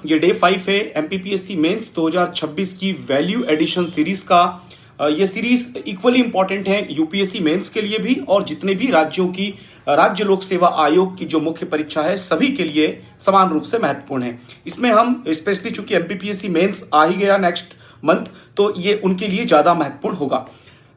ये डे 5 है MPPSC mains 2026 की वैल्यू एडिशन सीरीज का। ये सीरीज इक्वली इंपॉर्टेंट है यूपीएससी मेंस के लिए भी और जितने भी राज्यों की राज्य लोक सेवा आयोग की जो मुख्य परीक्षा है सभी के लिए समान रूप से महत्वपूर्ण है। इसमें हम स्पेशली चूंकि एमपीपीएससी मेंस आ ही गया नेक्स्ट मंथ, तो ये उनके लिए ज्यादा महत्वपूर्ण होगा।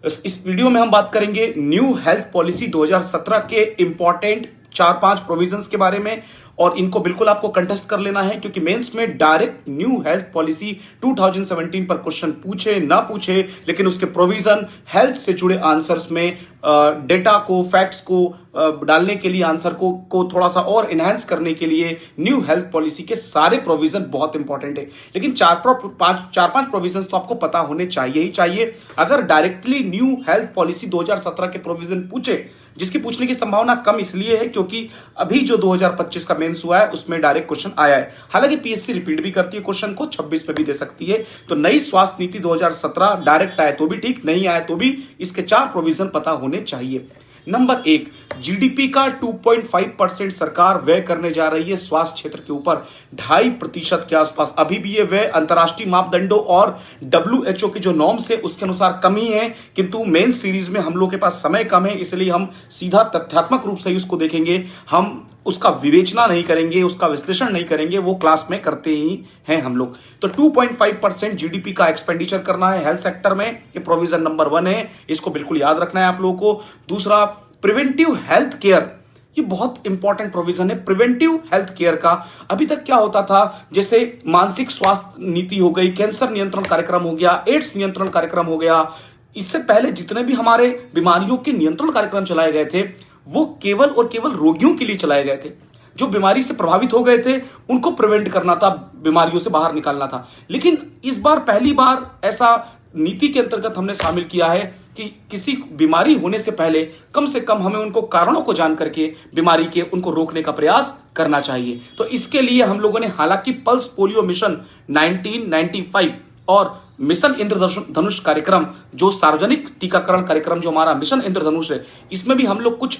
इस वीडियो में हम बात करेंगे न्यू हेल्थ पॉलिसी 2017 के इंपॉर्टेंट 4-5 प्रोविजंस के बारे में, और इनको बिल्कुल आपको कंटेस्ट कर लेना है क्योंकि मेंस में डायरेक्ट न्यू हेल्थ पॉलिसी 2017 पर क्वेश्चन पूछे ना पूछे, लेकिन उसके प्रोविजन हेल्थ से जुड़े आंसर्स में डेटा को, फैक्ट्स को डालने के लिए, आंसर को थोड़ा सा और एनहांस करने के लिए न्यू हेल्थ पॉलिसी के सारे प्रोविजन बहुत इंपॉर्टेंट है। लेकिन 4-5 प्रोविजन तो आपको पता होने चाहिए ही चाहिए। अगर डायरेक्टली न्यू हेल्थ पॉलिसी 2017 के प्रोविजन पूछे, जिसकी पूछने की संभावना कम इसलिए है क्योंकि अभी जो 2025 का मेंस हुआ है उसमें डायरेक्ट क्वेश्चन आया है। हालांकि पीएससी रिपीट भी करती है क्वेश्चन को, 26 में भी दे सकती है। तो नई स्वास्थ्य नीति 2017 डायरेक्ट आए तो भी ठीक, नहीं आए तो भी इसके 4 प्रोविजन पता होने चाहिए। नंबर 1, जीडीपी का 2.5% सरकार व्यय करने जा रही है स्वास्थ्य क्षेत्र के ऊपर, 2.5% के आसपास। अभी भी ये व्यय अंतर्राष्ट्रीय मापदंडों और डब्ल्यूएचओ के जो नॉर्म्स है उसके अनुसार कमी है, किंतु मेन सीरीज में हम लोग के पास समय कम है, इसलिए हम सीधा तथ्यात्मक रूप से उसको देखेंगे। हम उसका विवेचना नहीं करेंगे, उसका विश्लेषण नहीं करेंगे, वो क्लास में करते ही हैं हम लोग। तो 2.5% जीडीपी का एक्सपेंडिचर करना है हेल्थ सेक्टर में, ये प्रोविजन नंबर 1 है, इसको बिल्कुल याद रखना है आप लोगों को। दूसरा, प्रिवेंटिव हेल्थ केयर, ये बहुत इंपॉर्टेंट प्रोविजन है प्रिवेंटिव हेल्थ केयर का। अभी तक क्या होता था, जैसे मानसिक स्वास्थ्य नीति हो गई, कैंसर नियंत्रण कार्यक्रम हो गया, एड्स नियंत्रण कार्यक्रम हो गया, इससे पहले जितने भी हमारे बीमारियों के नियंत्रण कार्यक्रम चलाए गए थे वो केवल और केवल रोगियों के लिए चलाए गए थे। जो बीमारी से प्रभावित हो गए थे उनको प्रिवेंट करना था, बीमारियों से बाहर निकालना था। लेकिन इस बार पहली बार ऐसा नीति के अंतर्गत हमने शामिल किया है कि किसी बीमारी होने से पहले कम से कम हमें उनको कारणों को जान करके बीमारी के उनको रोकने का प्रयास करना चाहिए। तो इसके लिए हम लोगों ने हालांकि पल्स पोलियो मिशन 1995 और मिशन इंद्रधनुष कार्यक्रम, जो सार्वजनिक टीकाकरण कार्यक्रम जो हमारा मिशन इंद्रधनुष है, इसमें भी हम लोग कुछ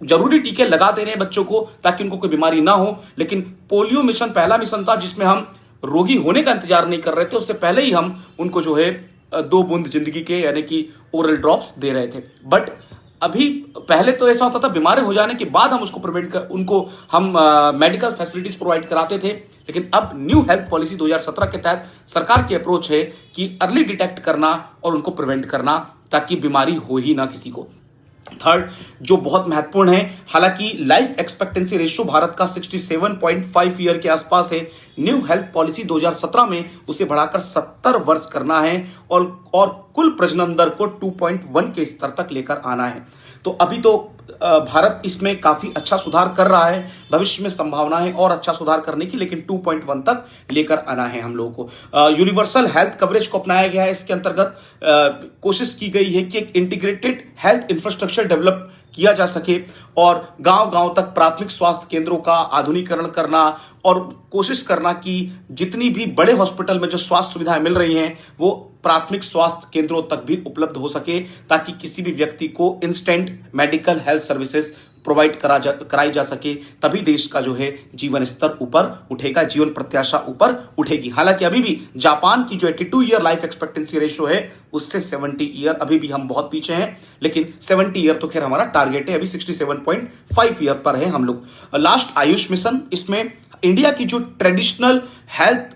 जरूरी टीके लगा दे रहे हैं बच्चों को ताकि उनको कोई बीमारी ना हो। लेकिन पोलियो मिशन पहला मिशन था जिसमें हम रोगी होने का इंतजार नहीं कर रहे थे, उससे पहले ही हम उनको जो है 2 बूंद जिंदगी के यानी कि ओरल ड्रॉप्स दे रहे थे। बट अभी पहले तो ऐसा होता था बीमार हो जाने के बाद हम उसको प्रिवेंट कर उनको हम मेडिकल फैसिलिटीज प्रोवाइड कराते थे। लेकिन अब न्यू हेल्थ पॉलिसी 2017 के तहत सरकार की अप्रोच है कि अर्ली डिटेक्ट करना और उनको प्रिवेंट करना ताकि बीमारी हो ही ना किसी को। थर्ड, जो बहुत महत्वपूर्ण है, हालांकि लाइफ एक्सपेक्टेंसी रेशियो भारत का 67.5 ईयर के आसपास है, न्यू हेल्थ पॉलिसी 2017 में उसे बढ़ाकर 70 वर्ष करना है और कुल प्रजनन दर को 2.1 के स्तर तक लेकर आना है। तो अभी तो भारत इसमें काफी अच्छा सुधार कर रहा है, भविष्य में संभावना है और अच्छा सुधार करने की, लेकिन 2.1 तक लेकर आना है हम लोगों को। यूनिवर्सल हेल्थ कवरेज को अपनाया गया है। इसके अंतर्गत कोशिश की गई है कि एक इंटीग्रेटेड हेल्थ इंफ्रास्ट्रक्चर डेवलप किया जा सके और गांव-गांव तक प्राथमिक स्वास्थ्य केंद्रों का आधुनिकीकरण करना और कोशिश करना कि जितनी भी बड़े हॉस्पिटल में जो स्वास्थ्य सुविधाएं मिल रही हैं वो प्राथमिक स्वास्थ्य केंद्रों तक भी उपलब्ध हो सके, ताकि किसी भी व्यक्ति को instant medical health services provide कराई जा सके। तभी देश का जो है जीवन स्तर ऊपर उठेगा, जीवन प्रत्याशा ऊपर उठेगी। हालांकि अभी भी जापान की जो 82 ईयर लाइफ एक्सपेक्टेंसी रेशियो है उससे 70 ईयर अभी भी हम बहुत पीछे हैं, लेकिन 70 ईयर तो खैर हमारा टारगेट है, अभी 67.5 ईयर पर है हम लोग। लास्ट आयुष मिशन, इसमें इंडिया की जो ट्रेडिशनल हेल्थ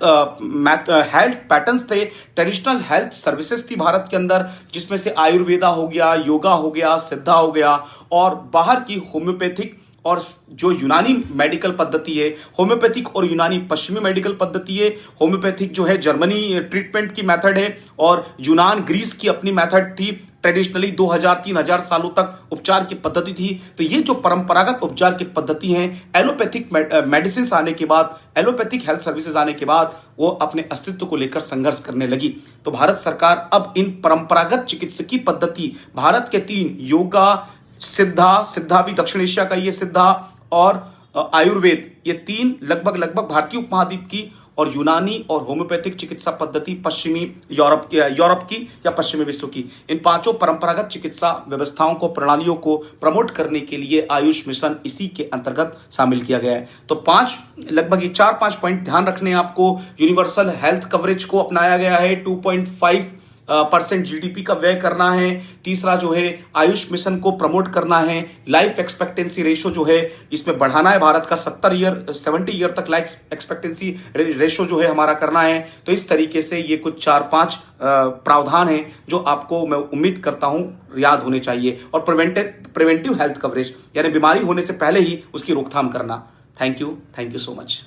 पैटर्न्स थे, ट्रेडिशनल हेल्थ सर्विसेज थी भारत के अंदर, जिसमें से आयुर्वेदा हो गया, योगा हो गया, सिद्धा हो गया और बाहर की होम्योपैथिक और जो यूनानी मेडिकल पद्धति है, होम्योपैथिक और यूनानी पश्चिमी मेडिकल पद्धति है। होम्योपैथिक जो है जर्मनी ट्रीटमेंट की मेथड है और यूनान ग्रीस की अपनी मेथड थी। ट्रेडिशनली 2000-3000 सालों तक उपचार की पद्धति थी। तो ये जो परंपरागत उपचार की पद्धति है, एलोपैथिक मेडिसिन आने के बाद, एलोपैथिक हेल्थ सर्विसेज आने के बाद वो अपने अस्तित्व को लेकर संघर्ष करने लगी। तो भारत सरकार अब इन परंपरागत चिकित्सकीय पद्धति, भारत के 3 योगा, सिद्धा भी दक्षिण एशिया का ये सिद्धा और आयुर्वेद, ये 3 लगभग भारतीय उपमहाद्वीप की और यूनानी और होम्योपैथिक चिकित्सा पद्धति पश्चिमी यूरोप की या पश्चिमी विश्व की, इन पांचों परंपरागत चिकित्सा व्यवस्थाओं को, प्रणालियों को प्रमोट करने के लिए आयुष मिशन इसी के अंतर्गत शामिल किया गया है। तो लगभग ये 4-5 पॉइंट ध्यान रखने हैं आपको। यूनिवर्सल हेल्थ कवरेज को अपनाया गया है, 2.5% जीडीपी का व्यय करना है। तीसरा जो है आयुष मिशन को प्रमोट करना है। लाइफ एक्सपेक्टेंसी रेशो जो है इसमें बढ़ाना है, भारत का 70 ईयर तक लाइफ एक्सपेक्टेंसी रेशो जो है हमारा करना है। तो इस तरीके से ये कुछ 4-5 प्रावधान है जो आपको मैं उम्मीद करता हूं याद होने चाहिए। और प्रिवेंटिव हेल्थ कवरेज यानी बीमारी होने से पहले ही उसकी रोकथाम करना। Thank you so much.